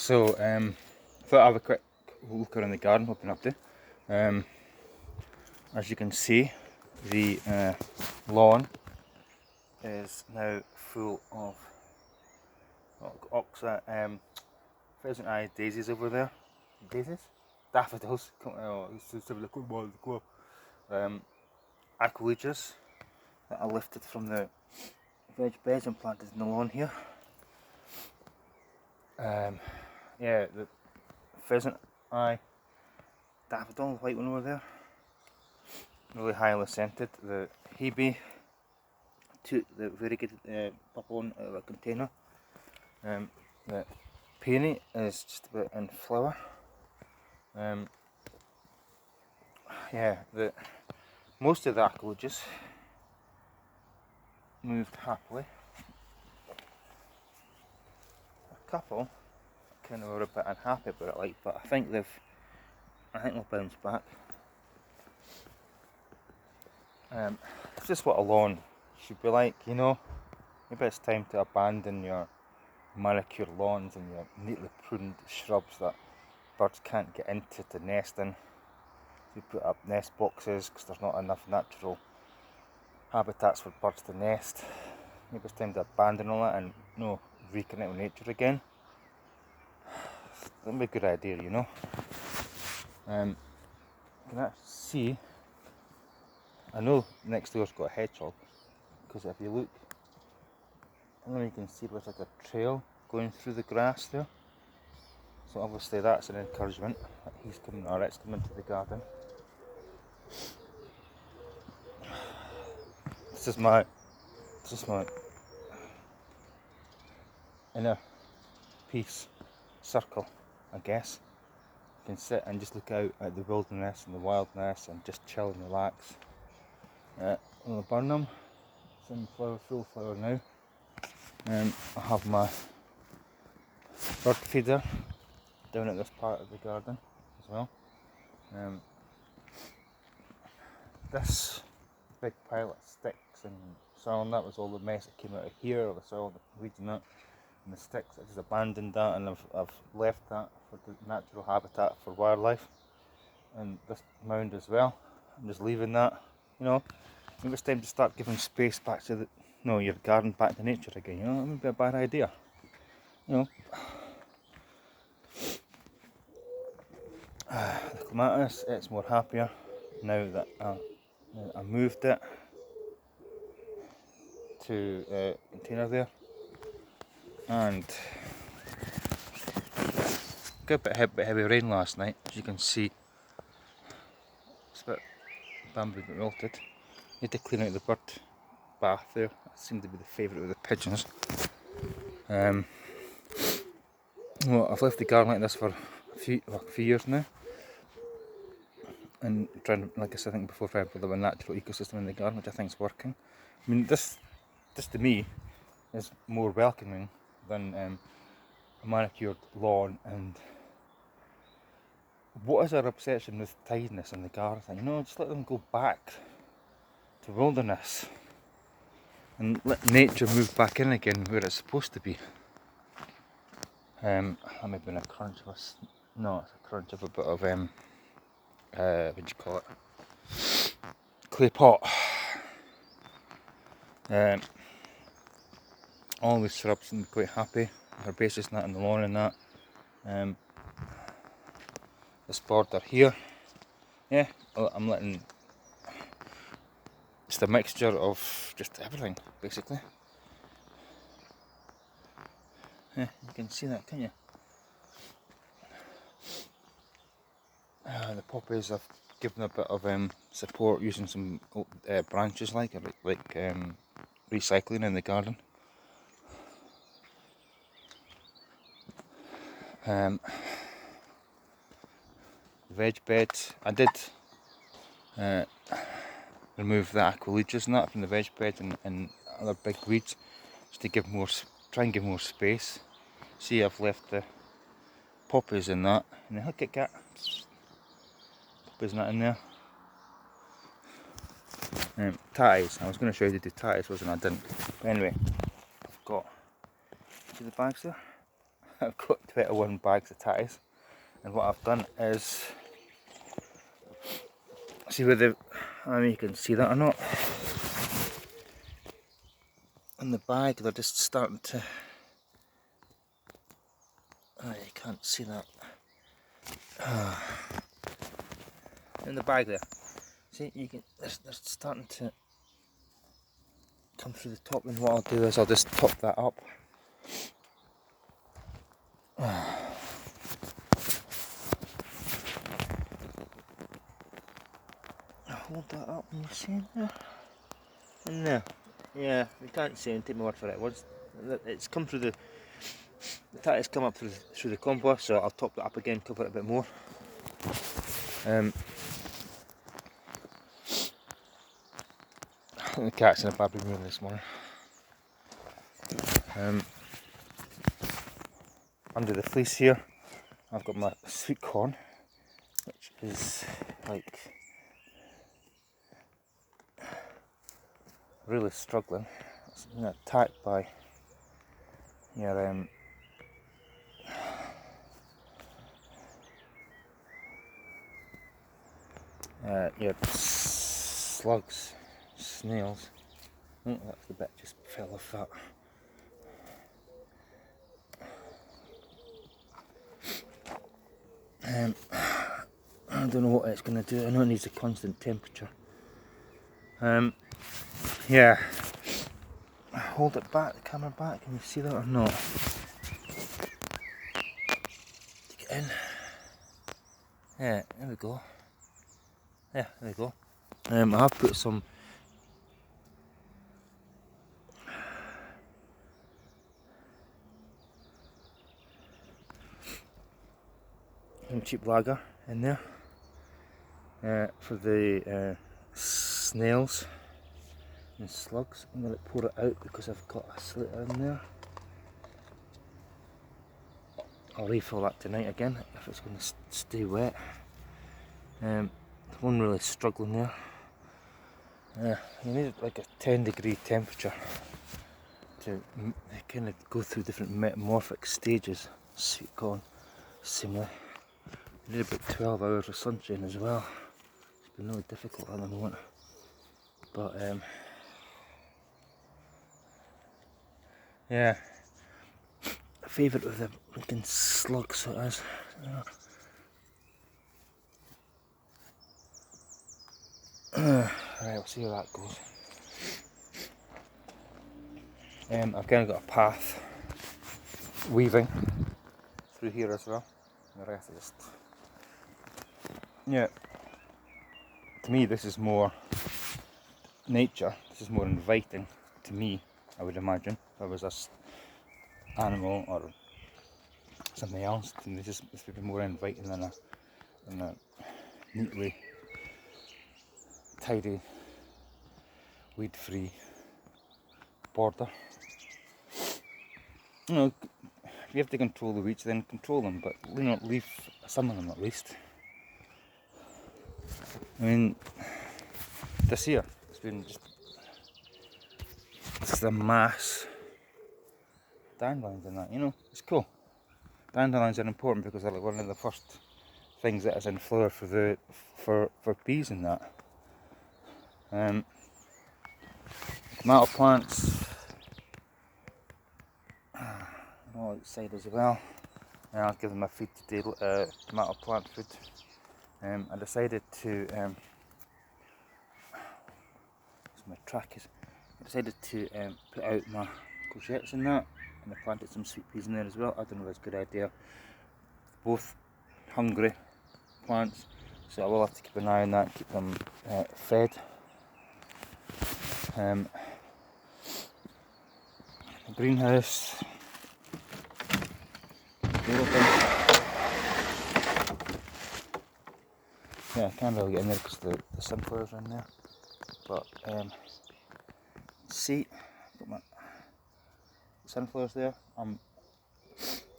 So, thought I'd have a quick look around the garden, what I've been up to. As you can see, the lawn is now full of pheasant eye daisies over there. Daisies? Daffodils. Aquilegias that I lifted from the veg beds and planted in the lawn here. Yeah, the pheasant eye daffodil, white one over there, really highly scented. The hebe, the variegated purple one out of a container. The peony is just about in flower. Yeah, most of the aquilegias moved happily. A couple kind of were a bit unhappy about it, but I think they'll bounce back. It's just what a lawn should be like, you know. Maybe it's time to abandon your manicured lawns and your neatly pruned shrubs that birds can't get into to nest in. So you put up nest boxes because there's not enough natural habitats for birds to nest. Maybe it's time to abandon all that and reconnect with nature again. That'd be a good idea, you know. You can actually see, I know next door's got a hedgehog, because if you look, I know you can see there's like a trail going through the grass there. So obviously that's an encouragement that he's coming, or it's coming to the garden. This is my inner peace circle, I guess. You can sit and just look out at the wilderness and the wildness and just chill and relax. On the Burnham, it's in full flower now. I have my bird feeder down at this part of the garden as well. This big pile of sticks and soil, and that was all the mess that came out of here, all the soil, the weeds and that, and the sticks. I just abandoned that, and I've left that for the natural habitat for wildlife, and this mound as well. I'm just leaving that, you know. Maybe it's time to start giving space back to your garden back to nature again, you know. That would be a bad idea, you know. The clematis, it's more happier now that I moved it to a container there, and got a bit heavy rain last night, as you can see. It's a bit bamboo that wilted. Need to clean out the bird bath there. That seemed to be the favourite of the pigeons. Well, I've left the garden like this for a few years now, and trying, like I said, trying to build a natural ecosystem in the garden, which I think is working. I mean, this to me is more welcoming than a manicured lawn. And what is our obsession with tidiness in the garden? You know, just let them go back to wilderness and let nature move back in again where it's supposed to be. I may have been a crunch of it's a crunch of a bit of what do you call it? Clay pot. All these shrubs seem quite happy. Herbaceous nut in the lawn and that. This border here. Yeah, I'm letting just a mixture of just everything, basically. Yeah, you can see that, can you? The poppies, I've given a bit of support using some branches like recycling in the garden. Veg beds, I did remove the aquilegias and that from the veg bed and other big weeds, just to try and give more space. See, I've left the poppies in that, and look at that. Poppies not in there. Ties, I was going to show you the ties, wasn't I? I didn't. But anyway, I've got, see the bags there? I've got 21 bags of tatties, and what I've done is, see where the, I don't know if you can see that or not, in the bag they're just starting to, oh, you can't see that, in the bag there, see, you can, they're starting to come through the top, and what I'll do is I'll just top that up. Hold that up, and you see there? In there. Yeah, you can't see it, take my word for it. Once it's come through the tatty's come up through the compost, so I'll top that up again, cover it a bit more. The cat's in a bad mood this morning. Under the fleece here, I've got my sweet corn, which is like really struggling. It's been attacked by your slugs, snails. Oh, that's the bit just fell off that. I don't know what it's going to do. I know it needs a constant temperature. Yeah. Hold it back, the camera back. Can you see that or not? Take it in. Yeah, there we go. Yeah, there we go. I have put some cheap lager in there for the snails and slugs. I'm going to pour it out because I've got a slitter in there. I'll refill that tonight again if it's going to stay wet. There's one really struggling there. You need like a 10-degree temperature to kind of go through different metamorphic stages. Sweet corn, similar. You need about 12 hours of sunshine as well. It's been really difficult at the moment. But yeah, a favourite with the freaking slugs, so it is. Right, we'll see how that goes. I've kind of got a path weaving through here as well. The rest is just, yeah. To me, this is more nature. This is more inviting to me, I would imagine. If I was an animal or something else, then this would be more inviting than a neatly tidy, weed-free border. You know, if you have to control the weeds, then control them, but leave some of them at least. I mean, this year it's been just a mass dandelions and that. You know, it's cool. Dandelions are important because they're like one of the first things that is in flower for bees and that. Tomato plants all outside as well. And I'll give them a feed today, tomato plant food. I decided to my track is. I decided to put out my courgettes in that, and I planted some sweet peas in there as well. I don't know if that's a good idea. Both hungry plants, so I will have to keep an eye on that, keep them fed. The greenhouse. Yeah, I can't really get in there because the sunflowers are in there. But see, got my sunflowers there. I'm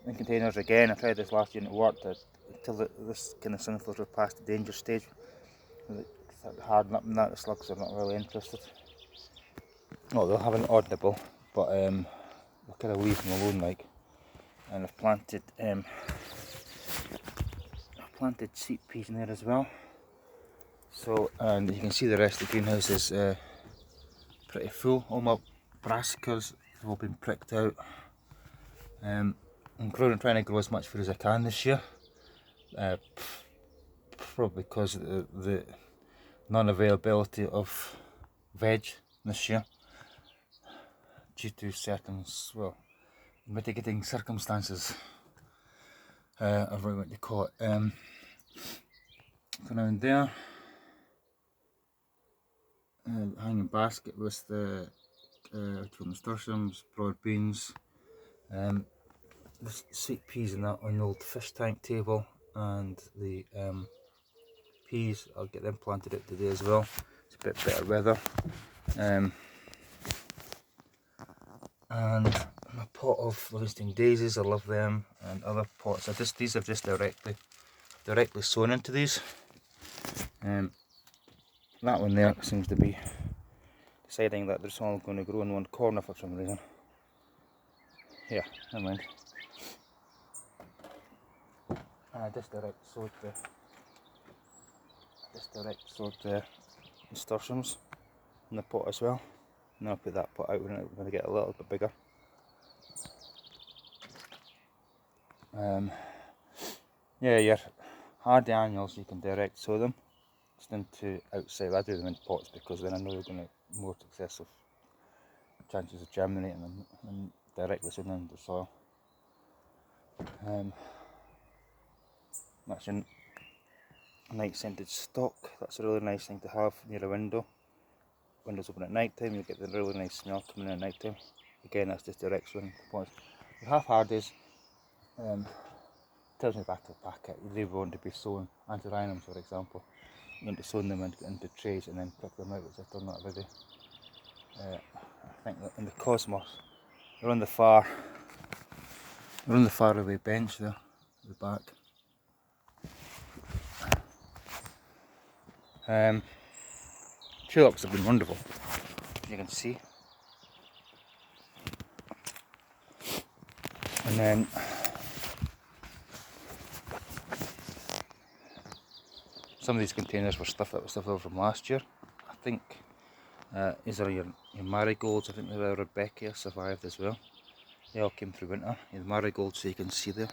in containers again. I tried this last year and it worked until this kind of sunflowers were past the danger stage. It started hardening up and that. The slugs are not really interested. Oh, they'll have an odd nibble, but we'll kind of leave them alone, like. and I've planted sweet peas in there as well. So, and you can see the rest of the greenhouse is pretty full. All my brassicas have all been pricked out. I'm trying to grow as much food as I can this year. Probably because of the non-availability of veg this year due to certain, well, mitigating circumstances, or what you call it. Around there, hanging basket with the nasturtiums, broad beans, the sweet peas in that on the old fish tank table, and the peas, I'll get them planted out today as well. It's a bit better weather. And my pot of Livingston daisies, I love them, and other pots. These I've just directly sown into these. That one there seems to be deciding that there's all going to grow in one corner for some reason. Yeah, never mind. I just direct sowed the nasturtiums in the pot as well. And I'll put that pot out when it's going to get a little bit bigger. Yeah, your hardy annuals, you can direct sow them just into outside. I do them in pots because then I know they're going to more successful chances of germinating them and directly sowing them into the soil. That's your night scented stock. That's a really nice thing to have near a window. Windows open at night time, you get the really nice smell coming in at night time. Again, that's just direct sowing pots. With half hardies, tells me back to the packet, they want to be sown, antirrhinums for example, you want to sow them into trays and then pick them out, which I've done that already. I think that in the Cosmos, they're on the far away bench there, at the back. Tulips have been wonderful, as you can see. And then some of these containers were stuff that was left over from last year. I think these are your marigolds. I think the Rebecca survived as well. They all came through winter. The marigolds, so you can see there.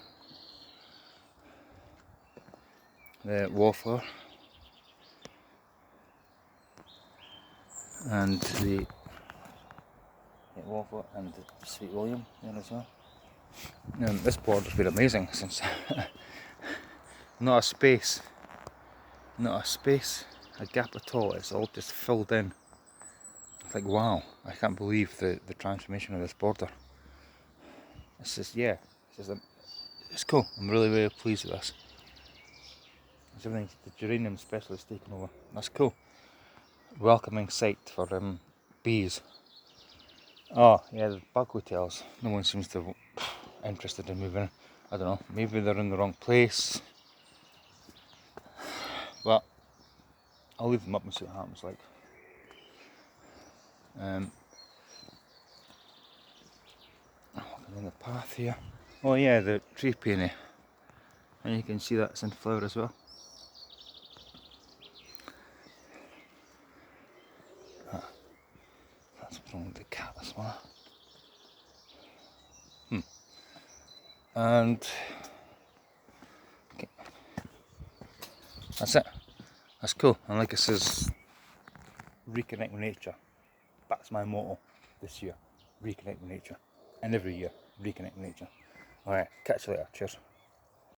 The wallflower. And the wallflower and the sweet William there as well. This border's been amazing since not a space, a gap at all. It's all just filled in. It's like, wow, I can't believe the transformation of this border. It's just, yeah, it's cool. I'm really pleased with this. Everything, the geranium especially is taken over. That's cool. Welcoming sight for bees. Oh yeah, the bug hotels. No one seems to be interested in moving. I don't know. Maybe they're in the wrong place. But I'll leave them up and see what happens. Like, walking in the path here. Oh yeah, the tree peony, and you can see that's in flower as well. That's from the cat as well. And okay, that's it. That's cool. And like it says, reconnect with nature. That's my motto this year. Reconnect with nature. And every year, reconnect with nature. Alright, catch you later. Cheers.